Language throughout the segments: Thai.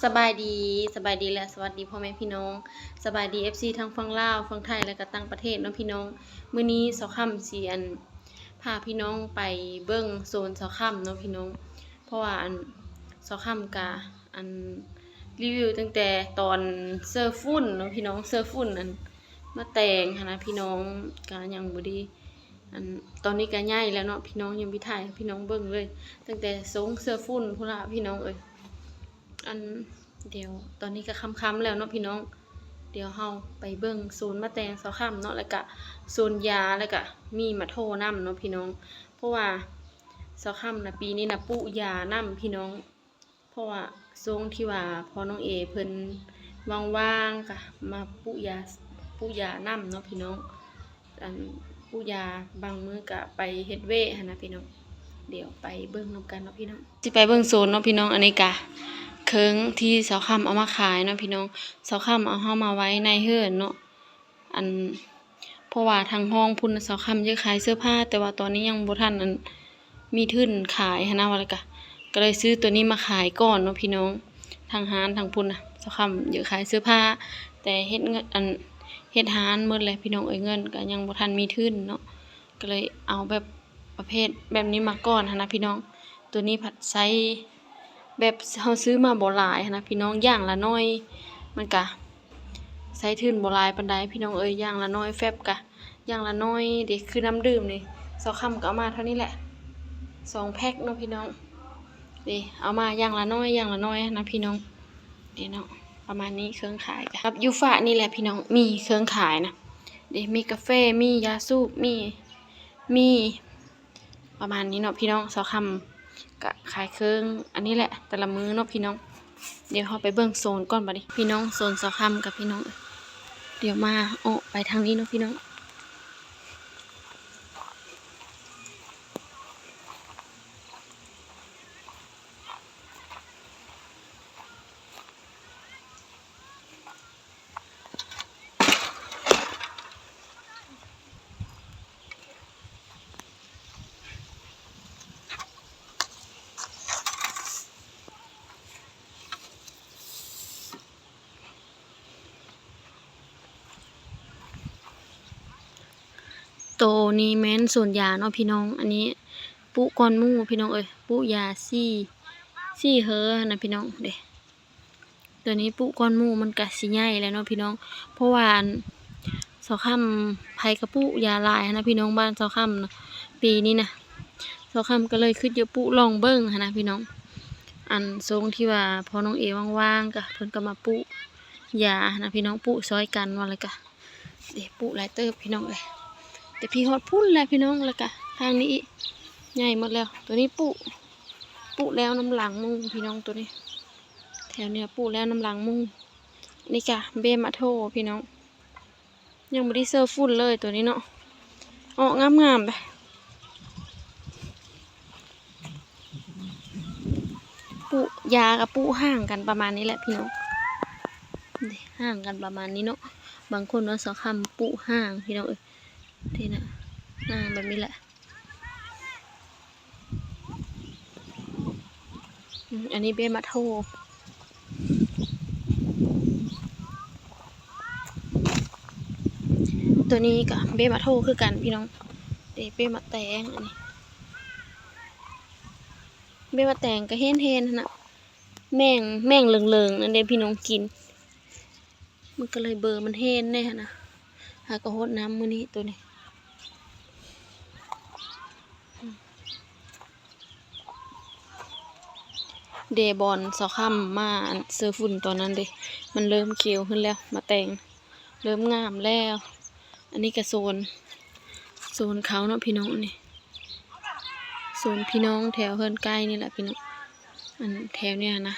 สบายดีและสวัสดีพ่อแม่พี่น้องสบายดี FC ทั้งฝั่งลาวฝั่งไทยและก็ต่างประเทศเนาะพี่น้องมื้อนี้เสาค่ำสิพาพี่น้องไปเบิ่งโซนเสาค่ำเนาะพี่น้องเพราะว่าเสาค่ำกะรีวิวตั้งแต่ตอนเซิร์ฟฝุ่นเนาะพี่น้องเซิร์ฟฝุ่นมาแต่งหั้นนะพี่น้องก็ยังบ่ได้ตอนนี้ก็ใหญ่แล้วเนาะพี่น้องยังบ่ถ่ายให้พี่น้องเบิ่งเลยตั้งแต่ทรงเซิร์ฟฝุ่นพุ่นล่ะพี่น้องเอ้ยเดี๋ยวตอนนี้ก็ค่ำๆแล้วเนาะพี่น้องเดี๋ยวเฮาไปเบิ่งโซนมะแตงเสาค่ำเนาะแล้วก็โซนยาแล้วก็มีมะโทนํเนาะพี่น้องเพราะว่าเสาค่ำน่ะปีนี้น่ะปลูกยานํพี่น้องเพราะว่าทรงที่ว่าพอน้องเอเพิ่นว่างๆก็มาปลูกยานํเนาะพี่น้องปลูกยาบางมื้อก็ไปเฮ็ดเวะหั่นนะพี่น้องเดี๋ยวไปเบิ่งนำกันเนาะพี่น้องสิไปเบิ่งโซนเนาะพี่น้องอันนี้กะเคิงที่เสาค่ำเอามาขายเนาะพี่น้องเสาค่ำเอาเฮามาไว้ในเฮือนเนาะเพราะว่าทางห้องพุ่นเสาค่ำจะขายเสื้อผ้าแต่ว่าตอนนี้ยังบ่ทันมีทุนขายหันนะว่าแล้วก็เลยซื้อตัวนี้มาขายก่อนเนาะพี่น้องทางร้านทางพุ่นน่ะเสาค่ำเยอะขายเสื้อผ้าแต่เฮ็ดเงินเฮ็ดร้านหมดเลยพี่น้องเอ้ยเงินก็ยังบ่ทันมีทุนเนาะก็เลยเอาแบบประเภทแบบนี้มาก่อนหันนะพี่น้องตัวนี้ผัดไซแบบเฮาซื้อมาบ่หลายหันนะพี่น้องอย่างละน้อยมันก็ใช้ทุนบ่หลายปานใดพี่น้องเอ้ยอย่างละน้อยแฟบก็อย่างละน้อยเด้คือน้ำดื่มนี่เซาค่ำก็เอามาเท่านี้แหละ2แพ็คเนาะพี่น้องเด้เอามาอย่างละน้อยนะพี่น้องเด้เนาะประมาณนี้เครื่องขายกับยูฟะนี่แหละพี่น้องมีเครื่องขายนะเด้มีกาแฟมียาสูบมีประมาณนี้เนาะพี่น้องเซาค่ำก็ขายเครื่องอันนี้แหละแต่ละมื้อเนาะพี่น้องเดี๋ยวเฮาไปเบิ่งโซนก่อนบัดนี้พี่น้องโซนเซาค่ำกับพี่น้องเดี๋ยวมาไปทางนี้เนาะพี่น้องโตนี้แม่นโซนยาเนาะพี่น้องอันนี้ปุก้อนหมู่พี่น้องเอ้ยปุยาซี่เฮอนะพี่น้องเด้ตัวนี้ปุก้อนหมู่มันก็สิใหญ่แล้วเนาะพี่น้องเพราะว่าเสาค่ำไผกระปุยาหลายนะพี่น้องบ้านเสาค่ำเนาะปีนี้นะเสาค่ำก็เลยคิดจะปุลองเบิ่งนะพี่น้องทรงที่ว่าพอน้องเอว่างๆก็เพิ่นก็มาปุยานะพี่น้องปุซอยกันว่าแล้วก็เด้ปุหลายเติบพี่น้องเอ้ยแต่พี่ฮอดพุ่นแล้วพี่น้องแล้วก็ทางนี้ใหญ่หมดแล้วตัวนี้ปุแล้วน้ำหลังมุงพี่น้องตัวนี้แถวเนี้ยปุแล้วน้ำหลังมุงนี่จ้ะเบมาโทพี่น้องยังไม่ได้เซอร์ฝุ่นเลยตัวนี้เนาะงามไปปุยากับปุห่างกันประมาณนี้แหละพี่น้องห่างกันประมาณนี้เนาะบางคนว่าสอคำปุห่างพี่น้องเอ้ยที่น่ะห่างแบบนี้แหละอันนี้เบมาโทตัวนี้กับเบมาโทคือกันพี่น้องเดเบมาแตงอันนี้เบมาแตงก็เห็นนะแม่งเหลืองๆนั่นเด้พี่น้องกินมันก็เลยเบอร์มันเห็นแน่นะหากระหดน้ำมื้อนี้ตัวนี้เดบอนสอค่ำมาเสื้อฝุ่นตอนนั้นเดมันเริ่มเขียวขึ้นแล้วมาแต่งเริ่มงามแล้วอันนี้ก็โซนเขาเนาะพี่น้องนี่โซนพี่น้องแถวเฮือนใกล้นี่แหละพี่น้องแถวเนี้ยนะ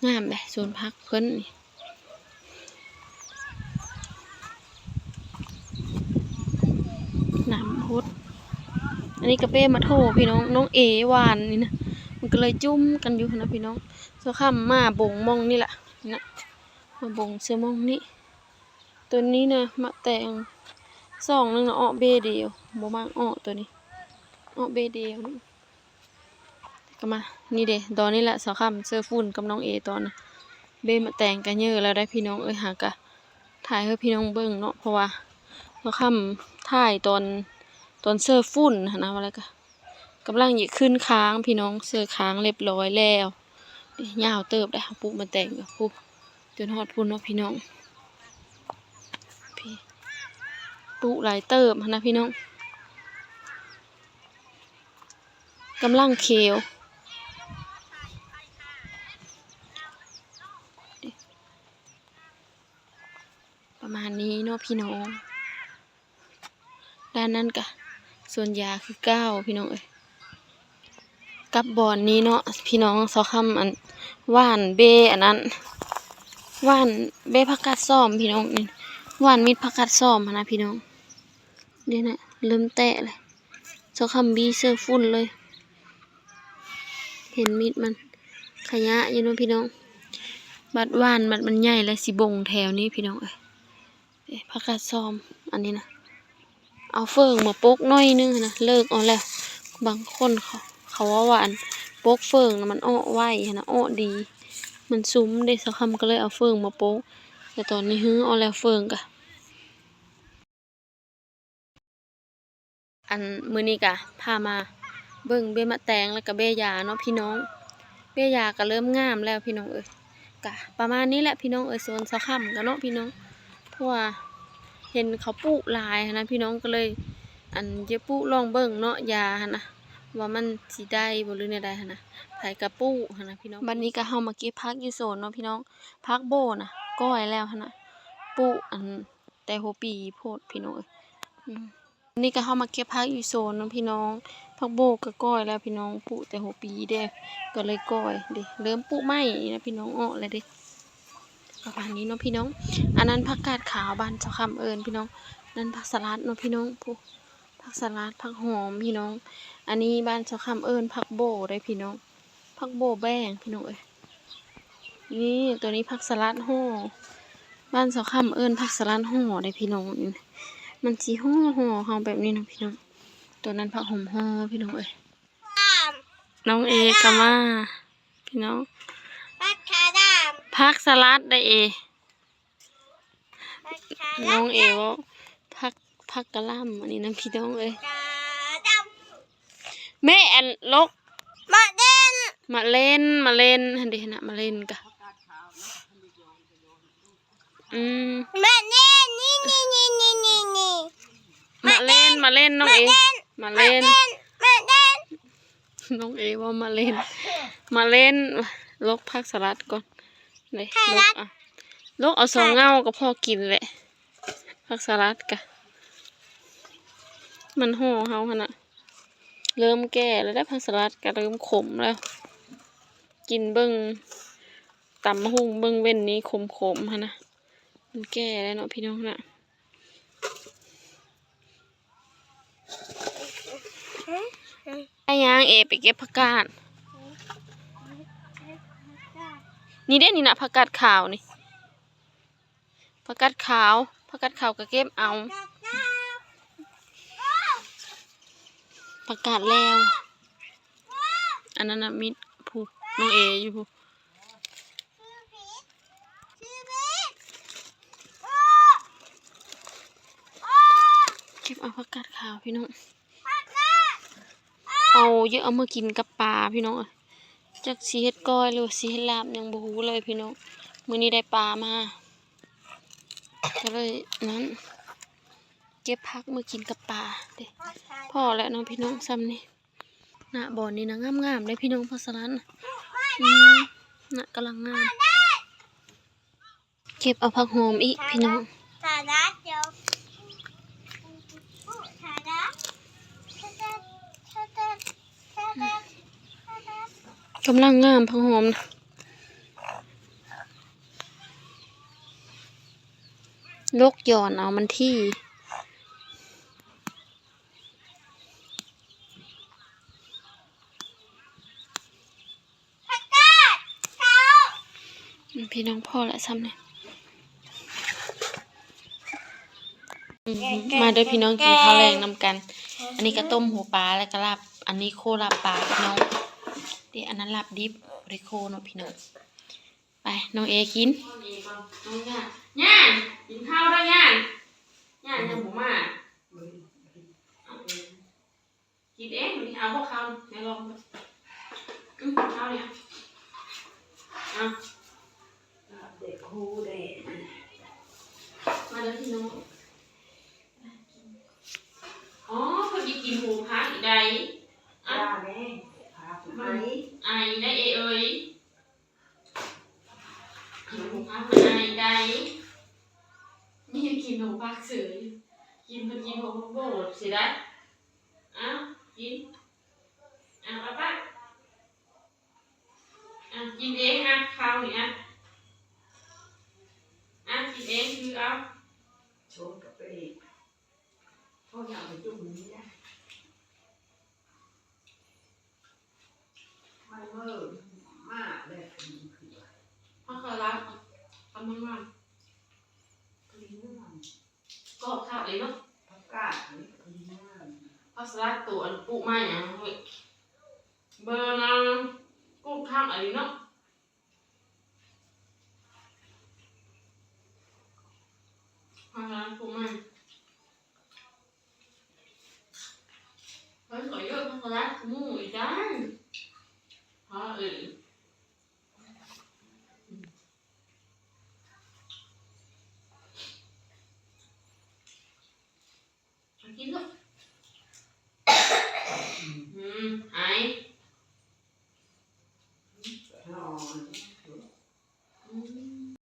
งามเลยโซนพักเพิ่นนี่น้ำพุดอันนี้กระเป้มาโทพี่น้องเอวานนี่นะมันก็เลยจุ่มกันอยู่นะพี่น้องเสื้อข้ามมาบงมองนี่แหละนะมาบงเสื้อมองนี่ตัวนี้นะมาแต่ง2นึงนะเบเดียวบ่มากตัวนี้เบเดียวนี่ ก็มานี่เด้ตอนนี้แหละสาวค่ำเสื้อฝุ่นกับน้องเอตอนน่ะเบ้มาแต่งกันเยอะแล้วได้พี่น้องหากะถ่ายให้พี่น้องเบิ่งเนาะเพราะว่าสาวค่ำถ่ายตอนเสื้อฝุ่นนะว่าแล้วก็กำลังหยิขึ้นค้างพี่น้องเสื้อค้างเรียบร้อยแล้วยาวเติบได้ปุ๊มาแต่งกับปุ๊จนฮอดพุ่นเนาะพี่น้องพี่ปุ๊หลายเติบนะพี่น้องกำลังเขียวประมาณนี้เนาะพี่น้องด้านนั้นกะส่วนยาคือ9พี่น้องกับบอนนี้เนาะพี่น้องสอคำอันว่านเบอันนั้นว่านเบผักกาดซ้อมพี่น้องนี่ว่านมิดผักกาดซ้อมนะพี่น้องเดี๋ยวนะเริ่มแตะเลยสอคำบีเสื้อฝุ่นเลยเห็นมิดมันขยะอยู่เนาะพี่น้องบัดว่านบัดมันใหญ่และสิบงแถวนี้พี่น้องผักกาดซ้อมอันนี้นะเอาเฟิงมาปกน้อยนึงนะเลิกเอาแล้วบางคนเขาว่าหวานปกเฟิงนะมันอ้อไหวนะอ้อดีมันซุ้มได้สักคำก็เลยเอาเฟิงมาปกแต่ตอนนี้ฮื้อเอาแล้วเฟิงกะอันมื้อนี้กะพามาเบิ่งเบี้ยมะแตงแล้วก็เบี้ยยาเนาะพี่น้องเบี้ยยาก็เริ่มงามแล้วพี่น้องกะประมาณนี้แหละพี่น้องโซนสักคำกันเนาะพี่น้องเพราะว่าเห็นเขาปลูกลายนะพี่น้องก็เลยอันจะปลูกลองเบิ่งเนาะยานะว่ามันสิได้บ่หรือเนี่ยได้นะไผกระปูนะพี่น้องบัดนี้ก็เฮามาเก็บผักอยู่โซนเนาะพี่น้องผักโบนะก้อยแล้วนะปลูกอันแต่หัวปีโพดพี่น้องนี่ก็เฮามาเก็บผักอยู่โซนเนาะพี่น้องผักโบก็ก้อยแล้วพี่น้องปลูกแต่หัวปีเด้ก็เลยก้อยเด้เริ่มปลูกใหม่นะพี่น้องอ้อแล้วเด้ประมาณนี้เนาะพี่น้องอันนั้นผักกาดขาวบ้านเจ้าคำพี่น้องนั่นผักสลัดเนาะพี่น้องผักสลัดผักหอมพี่น้องอันนี้บ้านเจ้าคำผักโบได้พี่น้องผักโบแบ้งพี่น้องนี่ตัวนี้ผักสลัดห่อบ้านเจ้าคำผักสลัดห่อได้พี่น้องมันสีห่อแบบนี้นะพี่น้องตัวนั้นผักหอมห่อพี่น้องน้องเอกามาพี่น้องผักสลัดได้น้องว่าผักกะหล่ำอันนี้นะพี่น้องแม่อันลกมาเล่นหันเดนะมาเล่นกะมาเล่นนี่มาเล่นน้องมาเล่นน้องว่ามาเล่นลกผักสลัดก่อนเลยลกเอา2 เงาก็พอกินแหละผักสลัดกะมันห่อเฮาขนาดเริ่มแก่แล้วได้ผักสลัดก็เริ่มขมแล้วกินเบิ้งตำหุ่งเบิ้งเว้นนี้ขมฮะนะมันแก่แล้วเนาะพี่น้องนะไอ้ยังไปเก็บผักกาดนี่เด้นี่นะผักกาดขาวนี่ผักกาดขาวก็เก็บเอาผักกาดแล้วอันนั้นนะมิดผู้น้องอยู่ผู้เก็บเอาผักกาดขาวพี่น้องเอาเยอะเอามากินกับปลาพี่น้องจากสีเห็ดก้อยหรือสีเห็ดลาบยังบ่ฮู้เลยพี่น้องมื้อนี้ได้ปลามาก็เลยนั้นเก็บผักมากินกับปลาเด้พ่อแล้วน้องพี่น้องซ้ำนี่หน้าบ่อนี่นะงามได้พี่น้องพัสลันน่ะกำลังงามเก็บเอาผักหอมอีกพี่น้องกำลังงามผักหอมนะลกหย่อนเอามันที่พี่น้องพ่อและซ้ำเนี่ยมาด้วยพี่น้องกินข้าวแรงนำกันอันนี้ก็ต้มหัวปลาแล้วก็ลาบอันนี้โคลาบปลาพี่น้อง เดี๋ยวอันนั้นลับดิบริโคเนาะพี่น้องไปน้องเอกินน้องเอก่อนน้องย่านกินข้าวได้ย่านยังบ่มากินเองนี่เอาพวกข้าวในลองข้าวเนี่ยเอาเด็กครูเด็กมาแล้วพี่น้องอ๋อพอดีกินหมูพักอีกใดจ้าแม่พาไปไหมไอได้เอ้ยหมูพักมันไอได้นี่กินหมูพักเสือกินมันกินหัวโบดสิได้อ้าวกินอ้าวป้ากินเองข้าวนี่กินเองคือเอาโชว์กับไปพ่ออยากไปจุ่มนี้นะไม่เมื่อมากเลยพ่อเคยรักทำมัน คลีน่าก็ข้าวเลยเนาะผักกาดนี่คลีน่าพ่อสลัดตัวอันปุ๊มาอย่างเว้ยเบอร์นั้นปุ๊ข้างอะไรเนาะพ่อสลัดปุ๊มาเฮ้ยขอเยอะพ่อสลัดหมูอีกจ้าพ่อ